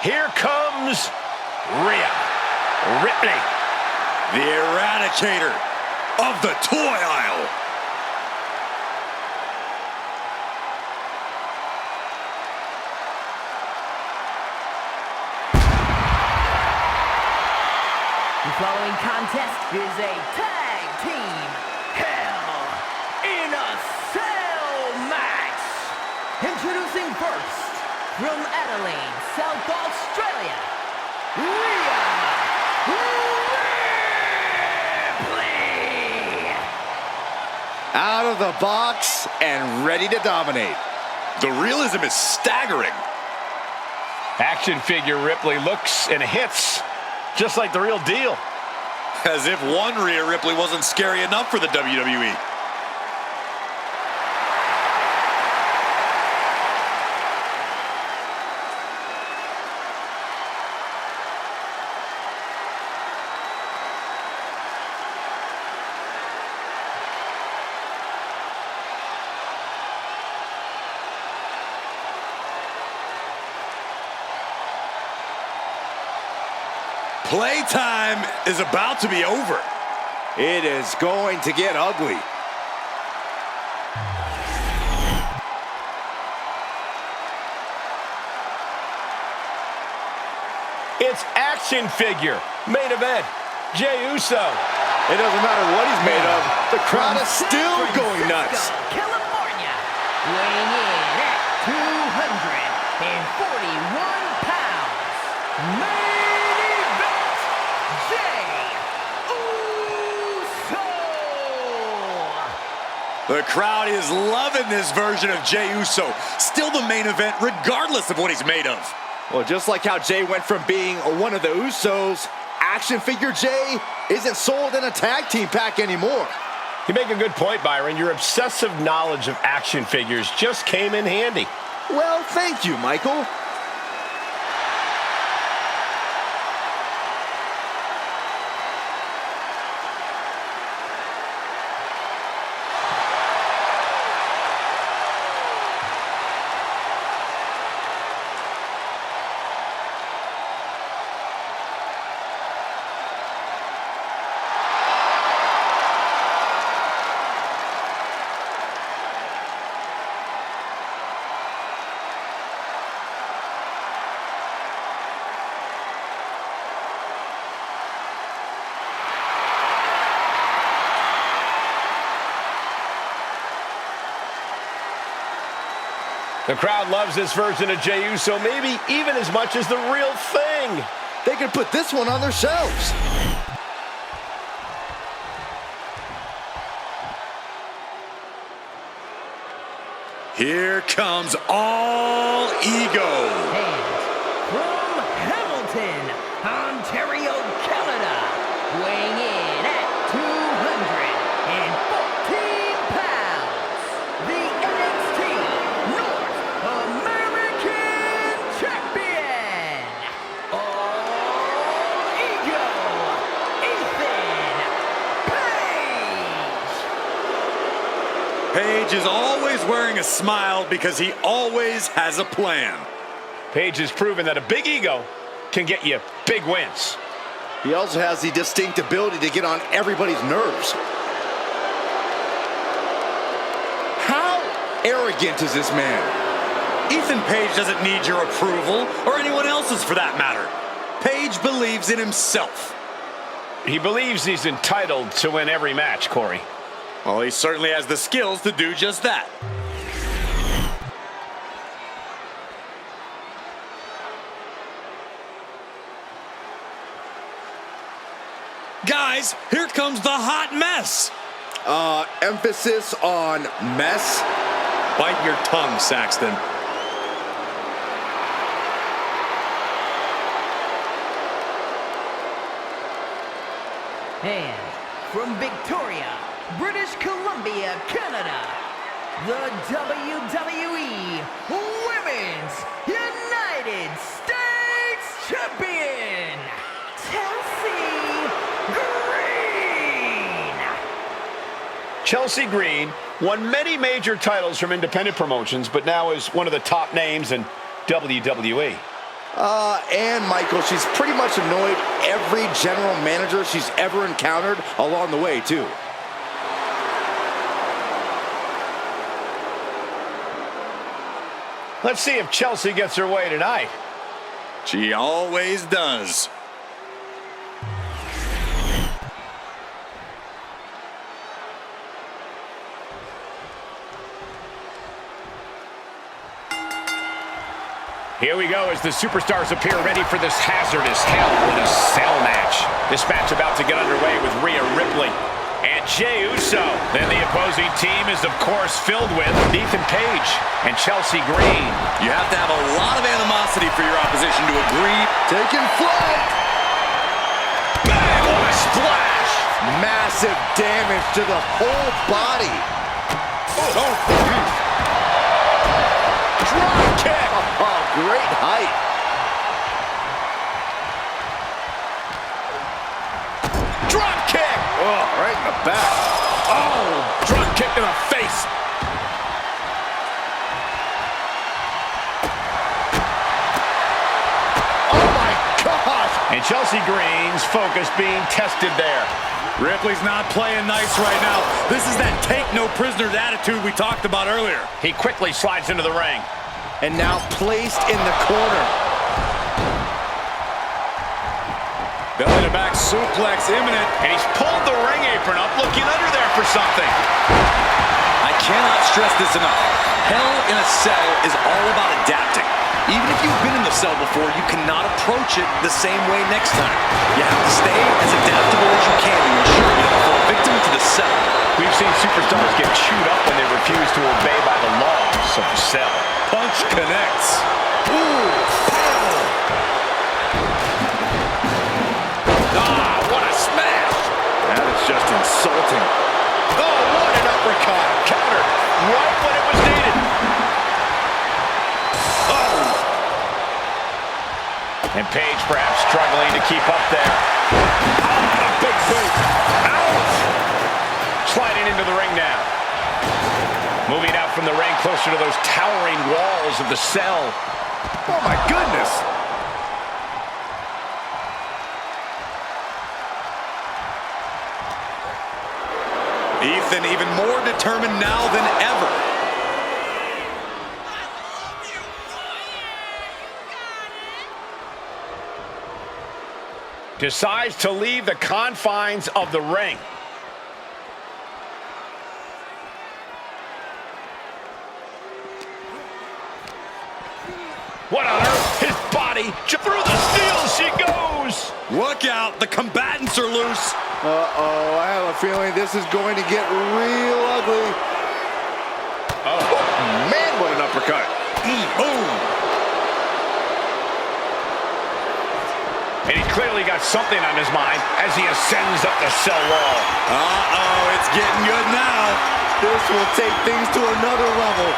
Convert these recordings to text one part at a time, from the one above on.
Here comes Rhea Ripley, the eradicator of the toy aisle. The following contest is a tag team Hell in a Cell match. Introducing first, from Adelaide, South Australia, Rhea Ripley. Out of the box and ready to dominate. The realism is staggering. Action figure Ripley looks and hits just like the real deal. As if one Rhea Ripley wasn't scary enough for the WWE. Playtime is about to be over. It is going to get ugly. It's action figure, main event, Jey Uso. It doesn't matter what he's made of, the crowd is still going nuts. California, weighing in at 241 pounds. Main event, Jey Uso. The crowd is loving this version of Jey Uso. Still the main event, regardless of what he's made of. Well, just like how Jey went from being one of the Usos, action figure Jey isn't sold in a tag team pack anymore. You make a good point, Byron. Your obsessive knowledge of action figures just came in handy. Well, thank you, Michael. The crowd loves this version of Jey Uso, maybe even as much as the real thing. They could put this one on their shelves. Here comes All Ego. And from Hamilton, Ontario, Canada, weighing in at 214 pounds, the NXT North American Champion, All Ego, Ethan Page. Page is always wearing a smile because he always has a plan. Page has proven that a big ego can get you big wins. He also has the distinct ability to get on everybody's nerves. How arrogant is this man? Ethan Page doesn't need your approval, or anyone else's for that matter. Page believes in himself. He believes he's entitled to win every match, Corey. Well, he certainly has the skills to do just that. Guys, here comes the hot mess. Emphasis on mess? Bite your tongue, Saxton. And from Victoria, British Columbia, Canada, the WWE Women's United States Champion, Chelsea Green. Chelsea Green won many major titles from independent promotions, but now is one of the top names in WWE. And Michael, she's pretty much annoyed every general manager she's ever encountered along the way, too. Let's see if Chelsea gets her way tonight. She always does. Here we go as the superstars appear ready for this hazardous Hell in a Cell match. This match about to get underway with Rhea Ripley and Jey Uso. Then the opposing team is, of course, filled with Ethan Page and Chelsea Green. You have to have a lot of animosity for your opposition to agree. Taking flight. Bang! What a splash! Massive damage to the whole body. Drop kick! Oh, great height. Drop kick! Oh, right in the back. Oh, drop kick in the face. Oh, my gosh. And Chelsea Green's focus being tested there. Ripley's not playing nice right now. This is that take-no-prisoners attitude we talked about earlier. He quickly slides into the ring. And now placed in the corner. Belly-to-back suplex imminent. And he's pulled the ring apron up, looking under there for something. I cannot stress this enough. Hell in a Cell is all about adapting. Even if you've been in the cell before, you cannot approach it the same way next time. You have to stay as adaptable as you can to ensure you don't fall victim to the cell. We've seen superstars get chewed up when they refuse to obey by the laws of the cell. Punch connects. Ooh, power. Ah, what a smash. That is just insulting. Oh, what an uppercut. Counter right when it was needed. Oh. And Paige perhaps struggling to keep up there. Oh, a big boot. Ouch. Sliding into the ring now. Moving out from the ring closer to those towering walls of the cell. Oh, my goodness. Ethan even more determined now than ever. Decides to leave the confines of the ring. What on earth? His body through the steel she goes. Look out, the combatants are loose. Uh-oh, I have a feeling this is going to get real ugly. Oh, Man, what an uppercut. boom. And he's clearly got something on his mind as he ascends up the cell wall. Uh-oh, it's getting good now. This will take things to another level.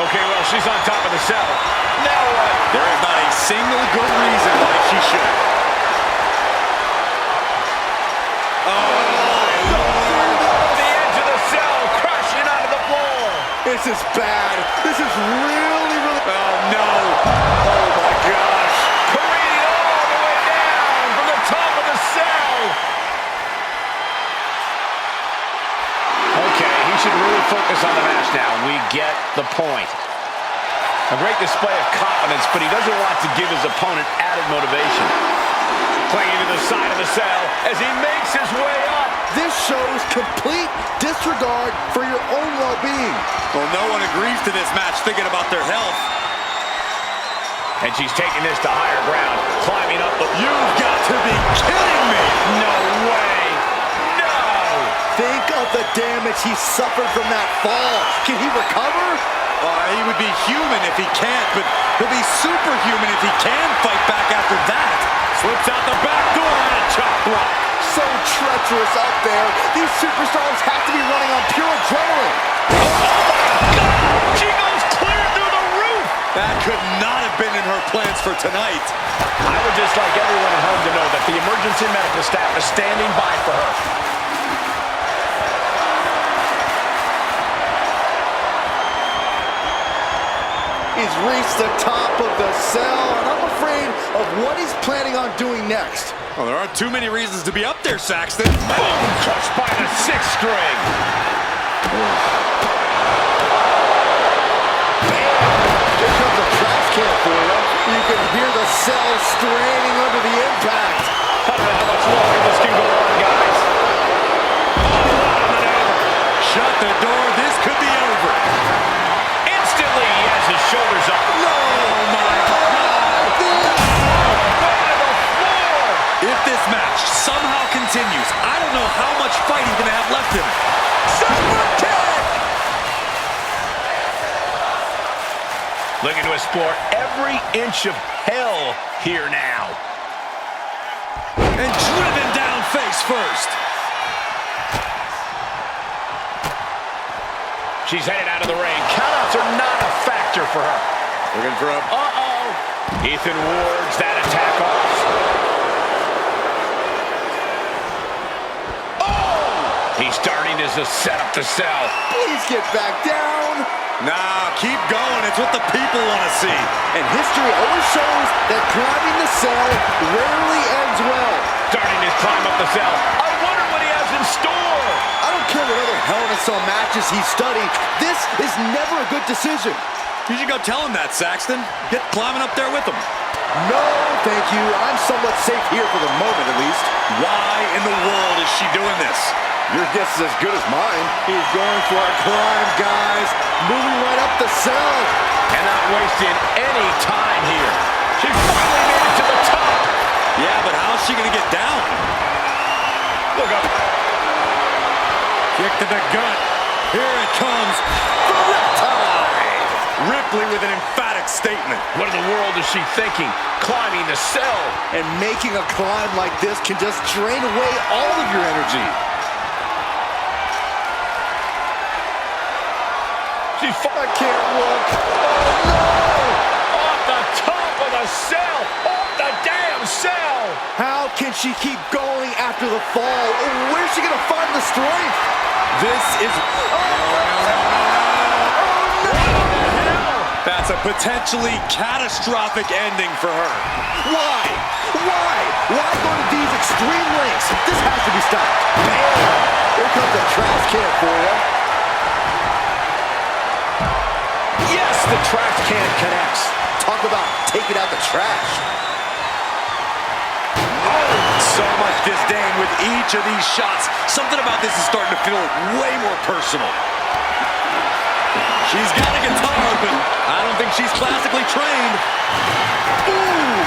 Okay, well, she's on top of the cell. Now what? There is not a single good reason why she should. The edge of the cell, crashing onto the floor. This is bad. This is really, really... Oh, no. Oh, my gosh. Careening all the way down from the top of the cell. Okay, he should really focus on the match now. We get the point. A great display of confidence, but he doesn't want to give his opponent added motivation. Clinging to the side of the cell as he makes his way up. This shows complete disregard for your own well-being. Well, no one agrees to this match thinking about their health. And she's taking this to higher ground, climbing up the... You've got to be kidding me! No way! No! Think of the damage he suffered from that fall. Can he recover? He would be human if he can't, but he'll be superhuman if he can fight back after that. Slips out the back door and a chop block. So treacherous up there. These superstars have to be running on pure adrenaline. She goes clear through the roof! That could not have been in her plans for tonight. I would just like everyone at home to know that the emergency medical staff is standing by for her. He's reached the top of the cell, and I'm afraid of what he's planning on doing next. Well, there aren't too many reasons to be up there, Saxton. Boom! Crushed by the sixth string. Here comes a trash can for you. You can hear the cell straining under the impact. I don't know how much longer this can go on, guys. Shut the door. This could be over. Instantly, he has his shoulders up. No! My God. By the floor. If this match somehow continues, I don't know how much fight he's going to have left in it. Super kick. Looking to explore every inch of hell here now. And driven down face first. She's headed out of the ring. Countouts are not a factor for her. Looking for a... Ethan wards that attack off. He's starting as a setup to sell. Please get back down. Nah, keep going. It's what the people want to see. And history always shows that climbing the cell rarely ends well. Starting his climb up the cell. I wonder what he has in store. I don't care what other Hell in a Cell matches he's studied. This is never a good decision. You should go tell him that, Saxton. Get climbing up there with him. No, thank you. I'm somewhat safe here for the moment, at least. Why in the world is she doing this? Your guess is as good as mine. He's going for a climb, guys. Moving right up the cell. And not wasting any time here. She finally made it to the top. Yeah, but how's she going to get down? Look up. Kick to the gut. Here it comes. Ripley with an emphatic statement. What in the world is she thinking? Climbing the cell. And making a climb like this can just drain away all of your energy. I can't look. Oh, no! Off the top of the cell. Off the damn cell. How can she keep going after the fall? Where's she going to find the strength? This is... That's a potentially catastrophic ending for her. Why? Why? Why go to these extreme lengths? This has to be stopped. Bam! Here comes a trash can for you. Yes, the trash can connects. Talk about taking out the trash. So much disdain with each of these shots. Something about this is starting to feel way more personal. She's got a guitar, but I don't think she's classically trained. Ooh!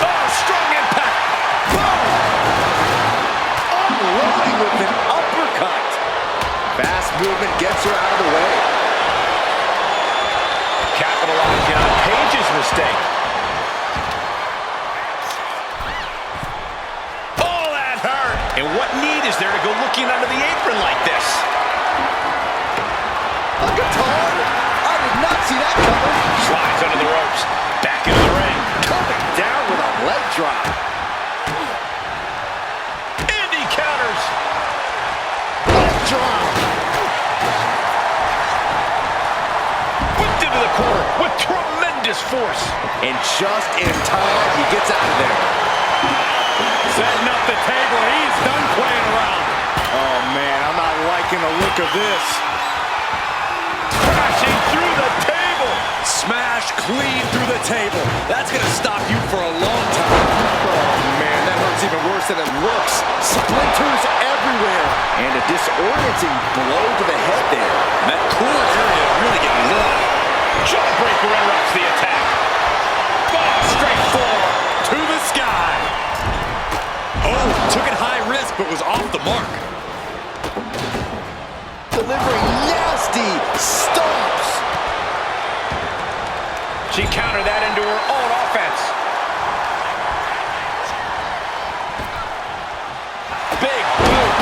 Oh, strong impact! Boom! Unloading with an uppercut. Fast movement gets her out of the way. Capitalizing on Paige's mistake. Oh, that hurt! And what need is there to go looking under the apron like this? A guitar? I did not see that coming. Slides under the ropes. Back into the ring. Coming down with a leg drop. Indy counters. Leg drop. Whipped into the corner with tremendous force. And just in time, he gets out of there. Setting up the table. He's done playing around. Oh, man, I'm not liking the look of this. Crashing through the table. Smash clean through the table. That's going to stop you for a long time. Oh, man, that hurts even worse than it looks. Splinters everywhere. And a disorienting blow to the head there. That core area is really getting lit. Jawbreaker interrupts the attack. Oh, straight forward. To the sky. Oh, took it high risk, but was off the mark. Delivering nasty stomps. She countered that into her own offense. Big boot.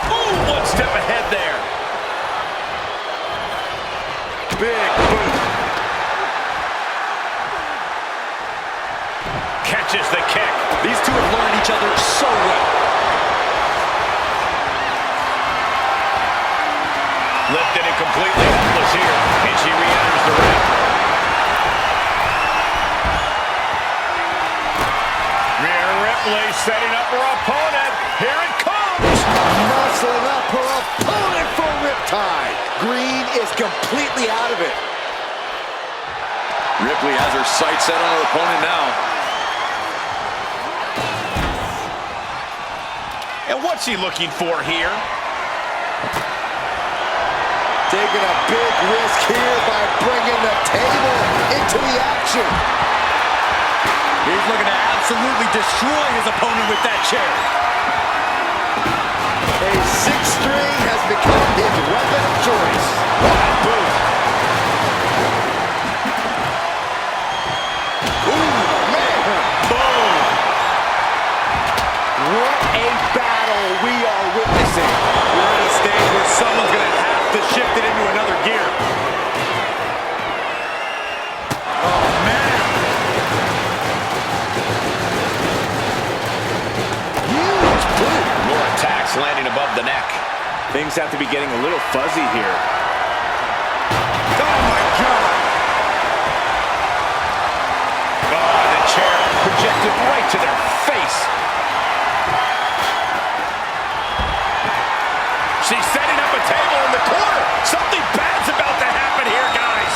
Ooh, one step ahead there. Big boot. Catches the kick. These two have learned each other so well. Lifted and completely helpless here. Ripley setting up her opponent. Here it comes. Muscling up her opponent for a riptide. Green is completely out of it. Ripley has her sights set on her opponent now. And what's he looking for here? Taking a big risk here by bringing the table into the action. He's looking to absolutely destroy his opponent with that chair. A six string has become his weapon of choice. What boot. Ooh, man. Boom. What a battle we are witnessing. We're at a stage where someone's going to have to shift it into another gear. Oh, man. Huge boot. More attacks landing above the neck. Things have to be getting a little fuzzy here. Oh, my God. Oh, the chair projected right to their face. She's setting up a table in the corner. Something bad's about to happen here, guys.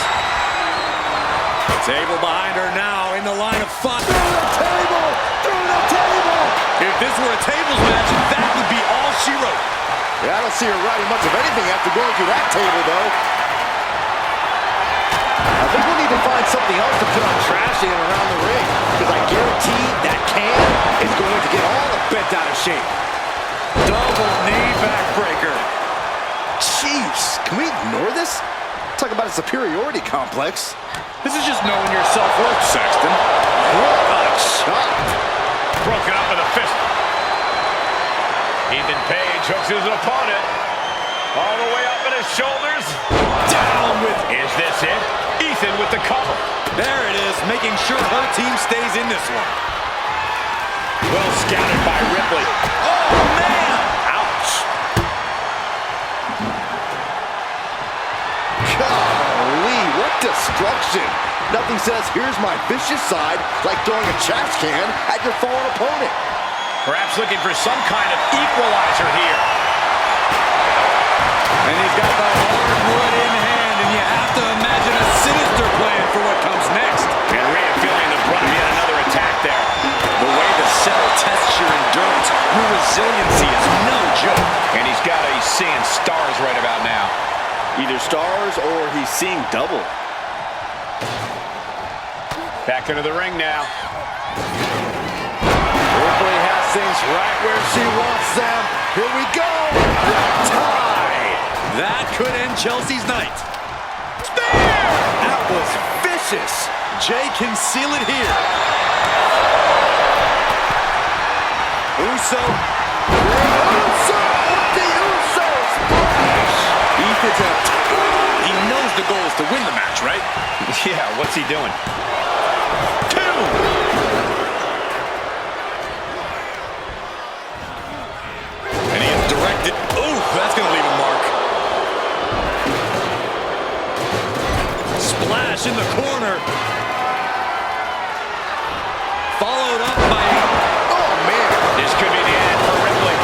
Table behind her now in the line of fire. Through the table! Through the table! If this were a tables match, that would be all she wrote. Yeah, I don't see her writing much of anything after going through that table, though. I think we need to find something else to put on trash in around the ring, because I guarantee that can is going to get all the bent out of shape. Double knee backbreaker. Jeez, can we ignore this? Talk about a superiority complex. This is just knowing your self-worth, Sexton. What a shot. Broken up with a fist. Ethan Page hooks his opponent. All the way up in his shoulders. Down with... Is this it? Ethan with the cover. There it is, making sure her team stays in this one. Well scouted by Ripley. Oh, man! Ouch. Golly, what destruction. Nothing says, here's my vicious side, like throwing a trash can at your fallen opponent. Perhaps looking for some kind of equalizer here. And he's got the hardwood in hand, and you have to imagine a sinister plan for what comes next. And Rhea feeling the brunt of yet another attack there. The way the cell tests your endurance, your resiliency is no joke. And he's seeing stars right about now. Either stars or he's seeing double. Back into the ring now. Ripley has things right where she wants them. Here we go. Tie. That could end Chelsea's night. Spear! That was vicious. Jey can seal it here. Uso. Uso with the Uso splash. Ethan's up. He knows the goal is to win the match, right? Yeah, what's he doing? Two. And he is directed. Ooh, that's going to leave a mark. Splash in the corner. Followed up by... Oh, man. This could be the end for Ripley.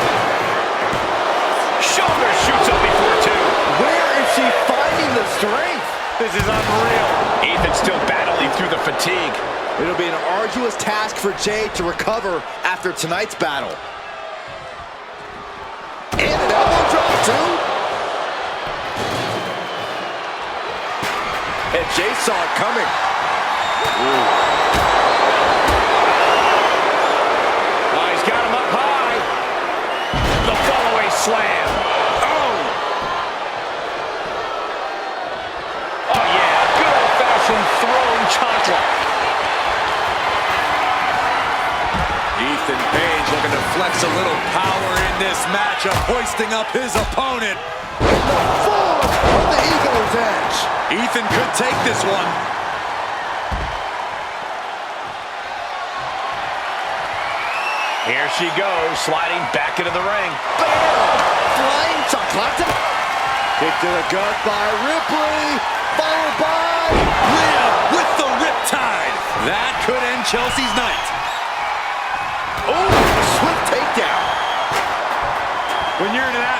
Shoulder shoots up before two. Where is she finding the strength? This is unreal. Ethan still battling through the fatigue. It'll be an arduous task for Jey to recover after tonight's battle. And an elbow drop, too. And Jey saw it coming. Ooh. Oh, he's got him up high. The follow-away slam. Oh! Oh, yeah. Good old-fashioned throwing chocolate. Ethan Page looking to flex a little power in this matchup, hoisting up his opponent. The form of the Eagle's Edge. Ethan could take this one. Here she goes, sliding back into the ring. Bam! Flying chocolate. Kick to the gut by Ripley. Followed by Rhea with the riptide. That could end Chelsea's night. Oh!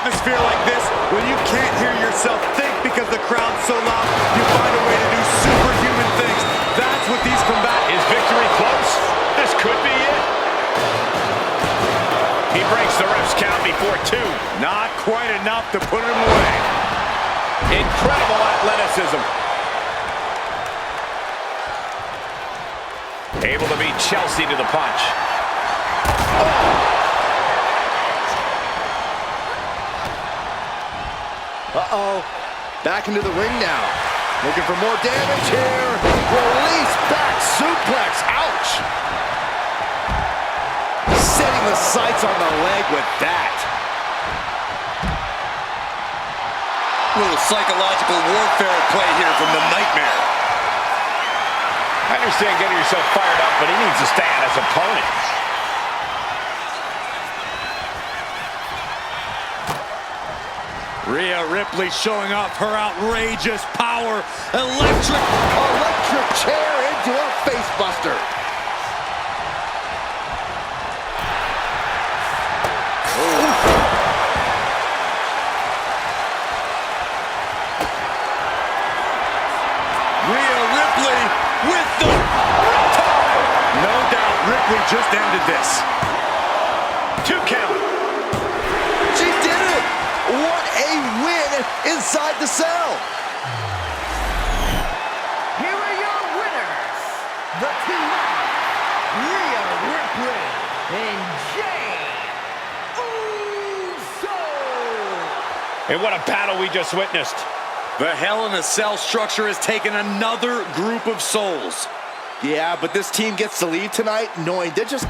atmosphere like this, when you can't hear yourself think because the crowd's so loud, you find a way to do superhuman things. That's what these combatants... Is victory close? This could be it. He breaks the ref's count before 2. Not quite enough to put him away. Incredible athleticism. Able to beat Chelsea to the punch. Uh-oh. Back into the ring now. Looking for more damage here. Release back suplex. Ouch. Setting the sights on the leg with that. A little psychological warfare at play here from the Nightmare. I understand getting yourself fired up, but he needs to stand as opponent. Rhea Ripley showing off her outrageous power. Electric chair into a face buster. Rhea Ripley with the riptide. No doubt Ripley just ended this. 2 count. She did it! What a win inside the cell! Here are your winners, the two, Rhea Ripley and Jey Uso. And what a battle we just witnessed. The Hell in a Cell structure has taken another group of souls. Yeah, but this team gets to leave tonight knowing they're just...